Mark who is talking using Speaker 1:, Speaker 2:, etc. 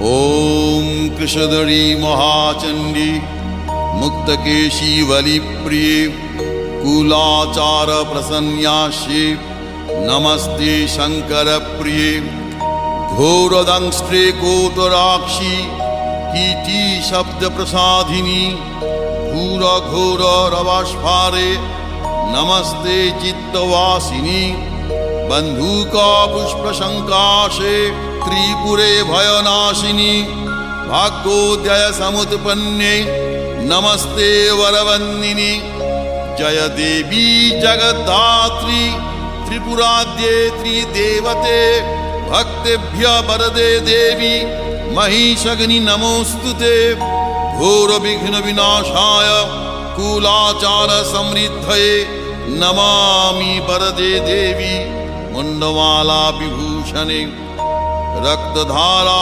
Speaker 1: ॐ कृशधरी महाचण्डी मुक्तकेशी वलिप्रिये कुलाचार प्रसन्यास्ये नमस्ते शङ्करप्रिये घोरदंष्ट्रे कोटराक्षी कीटी शब्दप्रसादिनी घोरघोररवस्फारे नमस्ते चित्तवासिनी बन्धुका पुष्पशङ्काशे त्रिपुरे भयनाशिनी भाग्योदय समुत्पन्ने नमस्ते वरवन्दिनी जय देवी जगद्धात्री त्रिपुराद्ये त्रिदेवते भक्तेभ्य वरदे देवी महिषग्नि नमोस्तुते घोर विघ्न विनाशाय कुलाचार समृद्धये नमामि वरदे देवी मुंडमाला विभूषणे रक्तधारा